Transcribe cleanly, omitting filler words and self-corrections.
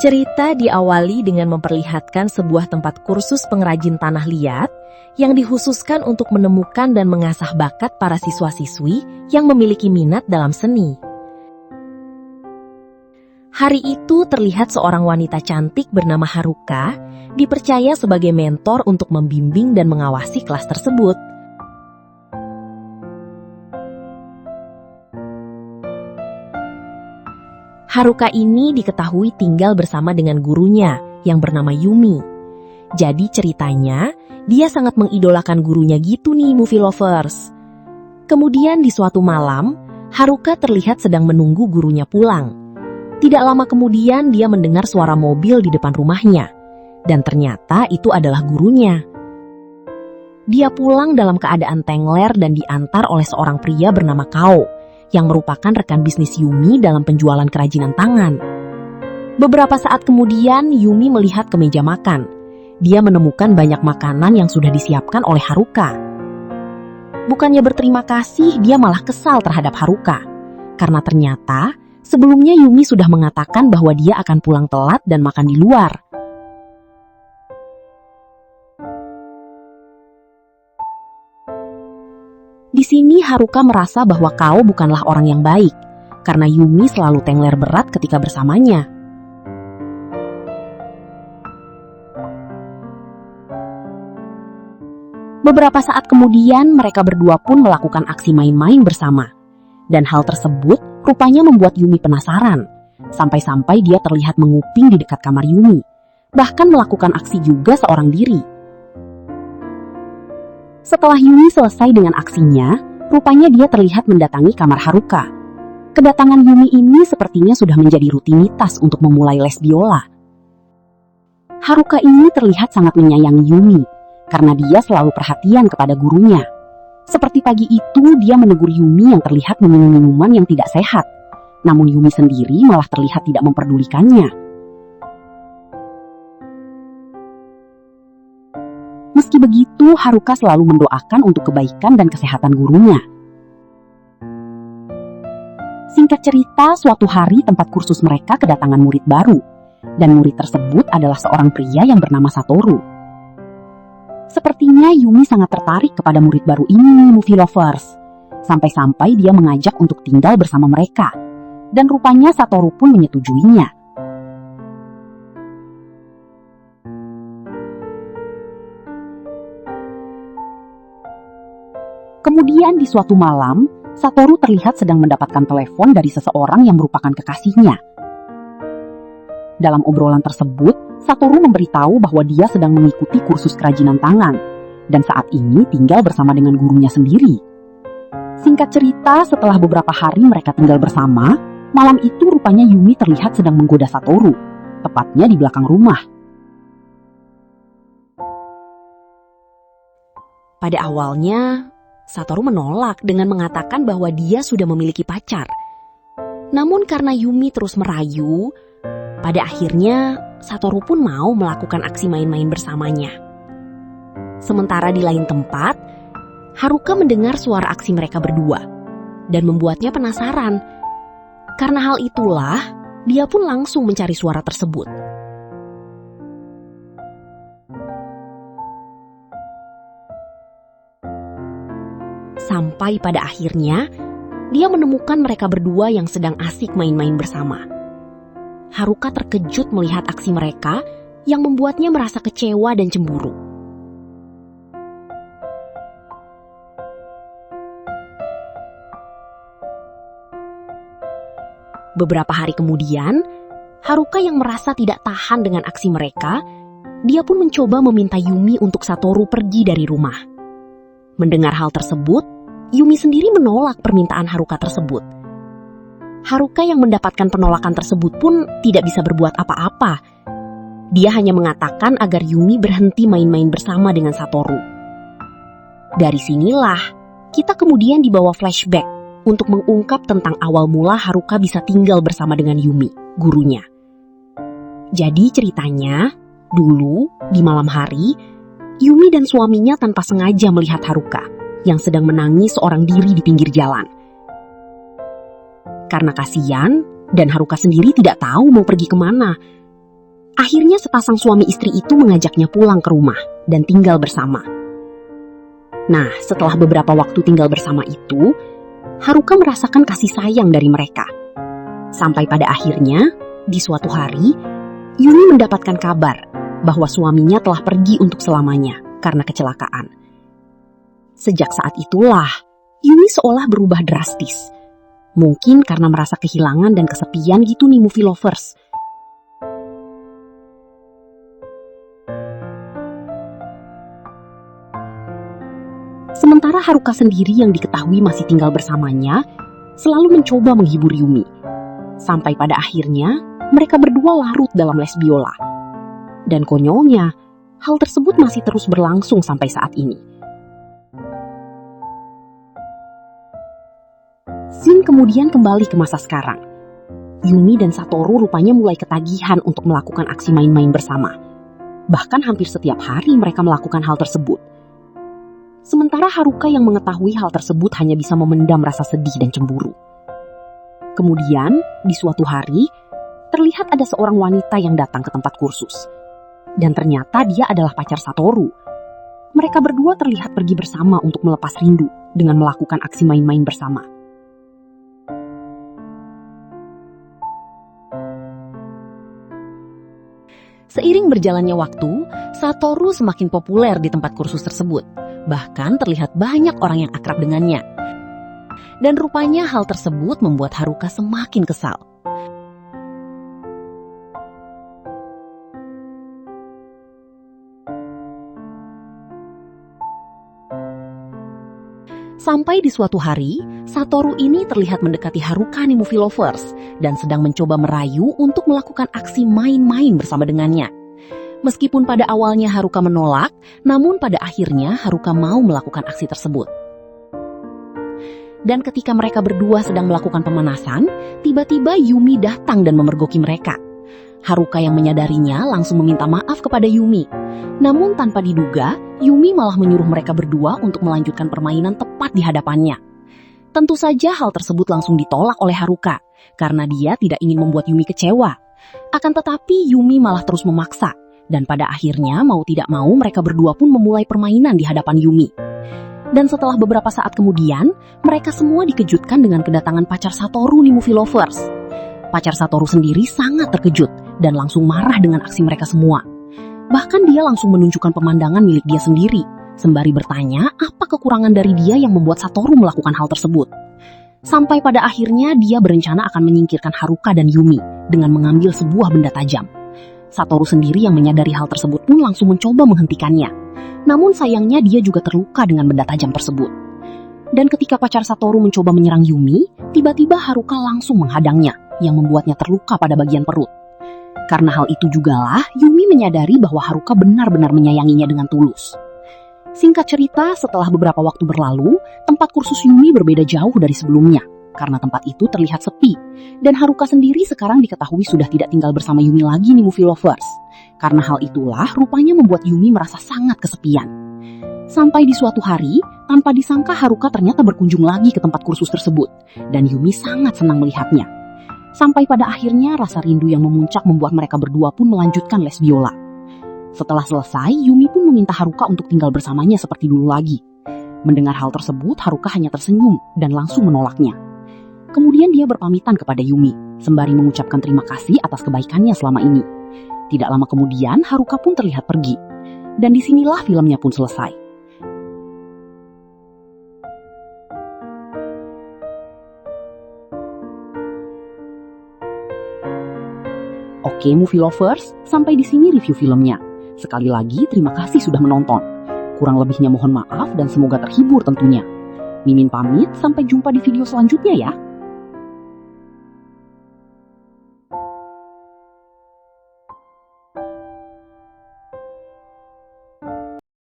Cerita diawali dengan memperlihatkan sebuah tempat kursus pengrajin tanah liat yang dikhususkan untuk menemukan dan mengasah bakat para siswa-siswi yang memiliki minat dalam seni. Hari itu terlihat seorang wanita cantik bernama Haruka dipercaya sebagai mentor untuk membimbing dan mengawasi kelas tersebut. Haruka ini diketahui tinggal bersama dengan gurunya yang bernama Yumi. Jadi ceritanya, dia sangat mengidolakan gurunya gitu nih movie lovers. Kemudian di suatu malam, Haruka terlihat sedang menunggu gurunya pulang. Tidak lama kemudian dia mendengar suara mobil di depan rumahnya. Dan ternyata itu adalah gurunya. Dia pulang dalam keadaan tengler dan diantar oleh seorang pria bernama Kao, yang merupakan rekan bisnis Yumi dalam penjualan kerajinan tangan. Beberapa saat kemudian, Yumi melihat ke meja makan. Dia menemukan banyak makanan yang sudah disiapkan oleh Haruka. Bukannya berterima kasih, dia malah kesal terhadap Haruka. Karena ternyata, sebelumnya Yumi sudah mengatakan bahwa dia akan pulang telat dan makan di luar. Di sini Haruka merasa bahwa Kao bukanlah orang yang baik, karena Yumi selalu tengler berat ketika bersamanya. Beberapa saat kemudian mereka berdua pun melakukan aksi main-main bersama. Dan hal tersebut rupanya membuat Yumi penasaran, sampai-sampai dia terlihat menguping di dekat kamar Yumi, bahkan melakukan aksi juga seorang diri. Setelah Yumi selesai dengan aksinya, rupanya dia terlihat mendatangi kamar Haruka. Kedatangan Yumi ini sepertinya sudah menjadi rutinitas untuk memulai les biola. Haruka ini terlihat sangat menyayangi Yumi, karena dia selalu perhatian kepada gurunya. Seperti pagi itu, dia menegur Yumi yang terlihat meminum minuman yang tidak sehat. Namun Yumi sendiri malah terlihat tidak memperdulikannya. Meski begitu, Haruka selalu mendoakan untuk kebaikan dan kesehatan gurunya. Singkat cerita, suatu hari tempat kursus mereka kedatangan murid baru. Dan murid tersebut adalah seorang pria yang bernama Satoru. Sepertinya Yumi sangat tertarik kepada murid baru ini, movie lovers. Sampai-sampai dia mengajak untuk tinggal bersama mereka. Dan rupanya Satoru pun menyetujuinya. Kemudian di suatu malam, Satoru terlihat sedang mendapatkan telepon dari seseorang yang merupakan kekasihnya. Dalam obrolan tersebut, Satoru memberitahu bahwa dia sedang mengikuti kursus kerajinan tangan, dan saat ini tinggal bersama dengan gurunya sendiri. Singkat cerita, setelah beberapa hari mereka tinggal bersama, malam itu rupanya Yumi terlihat sedang menggoda Satoru, tepatnya di belakang rumah. Pada awalnya, Satoru menolak dengan mengatakan bahwa dia sudah memiliki pacar. Namun karena Yumi terus merayu, pada akhirnya Satoru pun mau melakukan aksi main-main bersamanya. Sementara di lain tempat, Haruka mendengar suara aksi mereka berdua dan membuatnya penasaran. Karena hal itulah, dia pun langsung mencari suara tersebut. Sampai pada akhirnya, dia menemukan mereka berdua yang sedang asik main-main bersama. Haruka terkejut melihat aksi mereka yang membuatnya merasa kecewa dan cemburu. Beberapa hari kemudian, Haruka yang merasa tidak tahan dengan aksi mereka, dia pun mencoba meminta Yumi untuk Satoru pergi dari rumah. Mendengar hal tersebut, Yumi sendiri menolak permintaan Haruka tersebut. Haruka yang mendapatkan penolakan tersebut pun tidak bisa berbuat apa-apa. Dia hanya mengatakan agar Yumi berhenti main-main bersama dengan Satoru. Dari sinilah, kita kemudian dibawa flashback untuk mengungkap tentang awal mula Haruka bisa tinggal bersama dengan Yumi, gurunya. Jadi ceritanya, dulu di malam hari, Yumi dan suaminya tanpa sengaja melihat Haruka yang sedang menangis seorang diri di pinggir jalan. Karena kasihan, dan Haruka sendiri tidak tahu mau pergi kemana. Akhirnya sepasang suami istri itu mengajaknya pulang ke rumah dan tinggal bersama. Nah, setelah beberapa waktu tinggal bersama itu, Haruka merasakan kasih sayang dari mereka. Sampai pada akhirnya, di suatu hari, Yumi mendapatkan kabar bahwa suaminya telah pergi untuk selamanya karena kecelakaan. Sejak saat itulah, Yumi seolah berubah drastis. Mungkin karena merasa kehilangan dan kesepian gitu nih movie lovers. Sementara Haruka sendiri yang diketahui masih tinggal bersamanya, selalu mencoba menghibur Yumi. Sampai pada akhirnya, mereka berdua larut dalam les biola. Dan konyolnya, hal tersebut masih terus berlangsung sampai saat ini. Scene kemudian kembali ke masa sekarang. Yumi dan Satoru rupanya mulai ketagihan untuk melakukan aksi main-main bersama. Bahkan hampir setiap hari mereka melakukan hal tersebut. Sementara Haruka yang mengetahui hal tersebut hanya bisa memendam rasa sedih dan cemburu. Kemudian, di suatu hari, terlihat ada seorang wanita yang datang ke tempat kursus. Dan ternyata dia adalah pacar Satoru. Mereka berdua terlihat pergi bersama untuk melepas rindu dengan melakukan aksi main-main bersama. Seiring berjalannya waktu, Satoru semakin populer di tempat kursus tersebut. Bahkan terlihat banyak orang yang akrab dengannya. Dan rupanya hal tersebut membuat Haruka semakin kesal. Sampai di suatu hari, Satoru ini terlihat mendekati Haruka nih movie lovers dan sedang mencoba merayu untuk melakukan aksi main-main bersama dengannya. Meskipun pada awalnya Haruka menolak, namun pada akhirnya Haruka mau melakukan aksi tersebut. Dan ketika mereka berdua sedang melakukan pemanasan, tiba-tiba Yumi datang dan memergoki mereka. Haruka yang menyadarinya langsung meminta maaf kepada Yumi. Namun tanpa diduga, Yumi malah menyuruh mereka berdua untuk melanjutkan permainan tepat di hadapannya. Tentu saja hal tersebut langsung ditolak oleh Haruka, karena dia tidak ingin membuat Yumi kecewa. Akan tetapi Yumi malah terus memaksa. Dan pada akhirnya mau tidak mau mereka berdua pun memulai permainan di hadapan Yumi. Dan setelah beberapa saat kemudian, mereka semua dikejutkan dengan kedatangan pacar Satoru nih movie lovers. Pacar Satoru sendiri sangat terkejut dan langsung marah dengan aksi mereka semua. Bahkan dia langsung menunjukkan pemandangan milik dia sendiri, sembari bertanya apa kekurangan dari dia yang membuat Satoru melakukan hal tersebut. Sampai pada akhirnya dia berencana akan menyingkirkan Haruka dan Yumi dengan mengambil sebuah benda tajam. Satoru sendiri yang menyadari hal tersebut pun langsung mencoba menghentikannya. Namun sayangnya dia juga terluka dengan benda tajam tersebut. Dan ketika pacar Satoru mencoba menyerang Yumi, tiba-tiba Haruka langsung menghadangnya, yang membuatnya terluka pada bagian perut. Karena hal itu jugalah, Yumi menyadari bahwa Haruka benar-benar menyayanginya dengan tulus. Singkat cerita, setelah beberapa waktu berlalu, tempat kursus Yumi berbeda jauh dari sebelumnya. Karena tempat itu terlihat sepi. Dan Haruka sendiri sekarang diketahui sudah tidak tinggal bersama Yumi lagi nih movie lovers. Karena hal itulah rupanya membuat Yumi merasa sangat kesepian. Sampai di suatu hari, tanpa disangka Haruka ternyata berkunjung lagi ke tempat kursus tersebut. Dan Yumi sangat senang melihatnya. Sampai pada akhirnya rasa rindu yang memuncak membuat mereka berdua pun melanjutkan les biola. Setelah selesai, Yumi pun meminta Haruka untuk tinggal bersamanya seperti dulu lagi. Mendengar hal tersebut, Haruka hanya tersenyum dan langsung menolaknya. Kemudian dia berpamitan kepada Yumi, sembari mengucapkan terima kasih atas kebaikannya selama ini. Tidak lama kemudian, Haruka pun terlihat pergi. Dan disinilah filmnya pun selesai. Oke movie lovers, sampai di sini review filmnya. Sekali lagi terima kasih sudah menonton. Kurang lebihnya mohon maaf dan semoga terhibur tentunya. Mimin pamit, sampai jumpa di video selanjutnya ya.